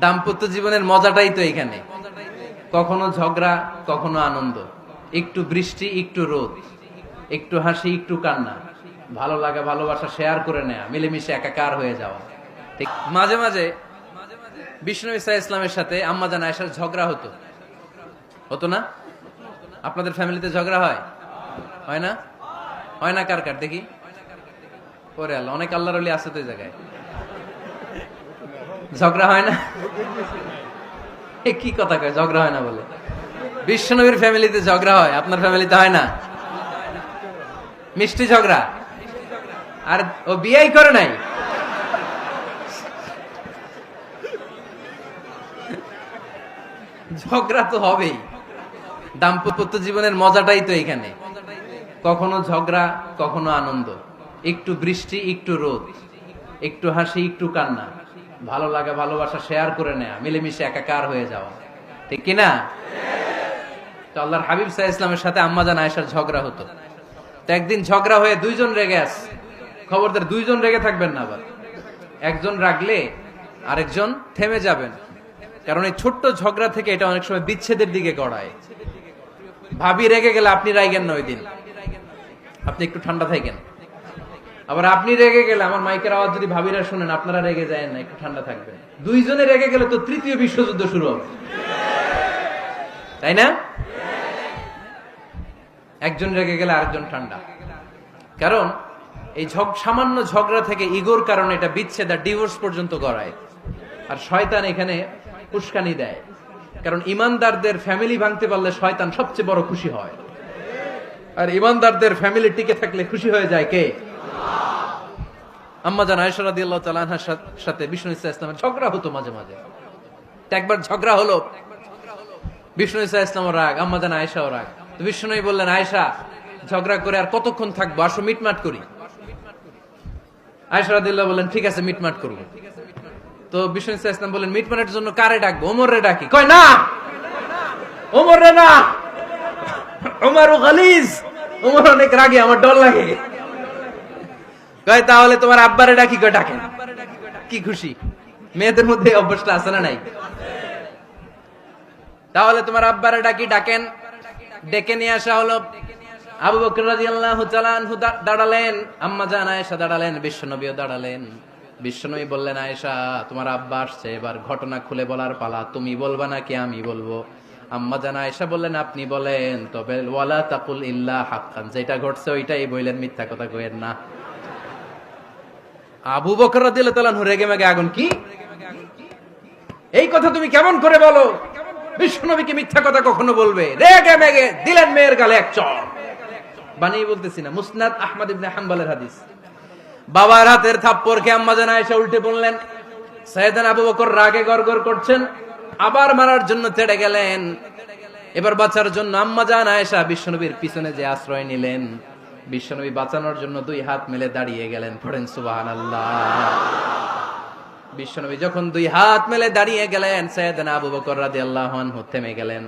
দাম্পত্য জীবনের মজাটাই তো এখানে, কখনো ঝগড়া কখনো আনন্দ, একটু বৃষ্টি একটু রোদ, একটু হাসি একটু কান্না, ভালো লাগা ভালোবাসা শেয়ার করে নেয়া, মিলেমিশে একাকার হয়ে যাওয়া। ঠিক মাঝে মাঝে বিষ্ণু ইসা ইসলামের সাথে আম্মা জান আয়েশার ঝগড়া হতো, হতো না? আপনাদের ফ্যামিলিতে ঝগড়া হয়? হয় না? হয় না? কার কার দেখি? ওরে আল্লাহ, অনেক আল্লাহর ওলি আছে তো এই জায়গায়। ঝগড়া হয় না? এ কি কথা কয়, ঝগড়া হয় না বলে? বিশ্বনবীর ফ্যামিলিতে ঝগড়া হয়, আপনার ফ্যামিলিতে হয় না? মিষ্টি ঝগড়া। আর ও বিয়েই করে নাই। ঝগড়া তো হবেই, দাম্পত্য জীবনের মজাটাই তো এখানে, কখনো ঝগড়া কখনো আনন্দ, একটু বৃষ্টি একটু রোদ, একটু হাসি একটু কান্না, ভালো লাগা ভালোবাসা শেয়ার করে নেয়া, মিলেমিশে একাকার হয়ে যাওয়া। ঠিক কিনা? তো আল্লাহর হাবিব সাল্লাল্লাহু আলাইহি ওয়াসাল্লামের সাথে আম্মা জান আয়েশার ঝগড়া হতো। তো একদিন ঝগড়া হয়ে দুইজন রেগে আছে। খবরদার দুইজন রেগে থাকবেন না, আবার একজন রাগলে আরেকজন থেমে যাবেন, কারণ এই ছোট্ট ঝগড়া থেকে এটা অনেক সময় বিচ্ছেদের দিকে গড়ায়। ভাবি রেগে গেলে আপনি রাগেন না, ওই দিন আপনি একটু ঠান্ডা থাকেন। আবার আপনি রেগে গেলে, আমার মাইকের আওয়াজ যদি ভাবিরা শুনেন, আপনারা রেগে যায় না, একটু ঠান্ডা থাকবেন। দুইজনে রেগে গেলে তো তৃতীয় বিশ্বযুদ্ধ শুরু হবে, তাই না? একজন রেগে গেলে আরেকজন ঠান্ডা, কারণ এই সামান্য ঝগড়া থেকে ইগোর কারণে এটা বিচ্ছেদ আর ডিভোর্স পর্যন্ত গড়ায়। আর শয়তান এখানে উস্কানি দেয়, কারণ ইমানদারদের ফ্যামিলি ভাঙতে পারলে শয়তান সবচেয়ে বড় খুশি হয়, আর ইমানদারদের ফ্যামিলি টিকে থাকলে খুশি হয়ে যায় কে? আম্মা জান আয়েশা রাদিয়াল্লাহু তাআলা আনহার সাথে বিষ্ণু ইসা ইসলামের ঝগড়া হতো মাঝে মাঝে। একবার ঝগড়া হলো, বিষ্ণু ইসা ইসলামও রাগ, আম্মা জান আয়েশাও রাগ। তো বিষ্ণুই বললেন, আয়েশা ঝগড়া করে আর কতক্ষণ থাকবো, আসো মিটমাট করি। আয়েশা রাদিয়াল্লাহু বললেন, ঠিক আছে মিটমাট করবো। তো বিষ্ণু ইসা ইসলাম বললেন, মিটমাটের জন্য কারে ডাকবো? ওমর রে ডাকি। কয় না, ওমর রে না, ওমর গালিজ, ওমর অনেক রাগে, আমার ডর লাগে। কয় তাহলে তোমার আব্বারে ডাকি। কয় ডাকেন। কি খুশি, মেয়েদের মধ্যে অভ্যাসটা আছে না নাই? তাহলে তোমার আব্বারে ডাকি, ডাকেন। ডেকে নিয়ে আসা হলো। আবু বকর রাদিয়াল্লাহু তাআলা আনহু দাঁড়ালেন, আম্মা জান আয়েশা দাঁড়ালেন, বিশ্বনবীও দাঁড়ালেন। বিশ্বনবী বললেন, আয়েশা তোমার আব্বা আসছে, এবার ঘটনা খুলে বলার পালা, তুমি বলবা নাকি আমি বলবো? আম্মা জান আয়েশা বললেন, আপনি বলেন, তবে ওয়ালা তাকুল ইল্লা হাক্কান, যেটা ঘটছে ওইটাই বললেন, মিথ্যা কথা কইেন না। আবু বকর রাদিয়াল্লাহু তাআলা আনহু রেগে মেগে আগুন। কি এই কথা তুমি কেমন করে বলো? বিশ্বনবীকে মিথ্যা কথা কখনো বলবে? রেগে মেগে দিলেন মেয়ের গালে এক চড়। বানিয়ে বলতেছি না, মুসনাদ আহমদ ইবনে হাম্বলের হাদিস। বাবার হাতের থাপ্পড় খেয়ে আম্মা জান আয়েশা উল্টে পড়লেন। সাইয়েদনা আবু বকর রাগে গড়গড় করছেন, আবার মারার জন্য তেড়ে গেলেন। এবার বাঁচার জন্য আম্মা জান আয়েশা বিশ্বনবীর পিছনে যে আশ্রয় নিলেন, বিশ্বনবী বাঁচানোর জন্য দুই হাত মেলে দাঁড়িয়ে গেলেন। পড়েন সুবহানাল্লাহ। বিশ্বনবী যখন দুই হাত মেলে দাঁড়িয়ে গেলেন, সাইয়েদনা আবু বকর রাদিয়াল্লাহু আনহু থেমে গেলেন।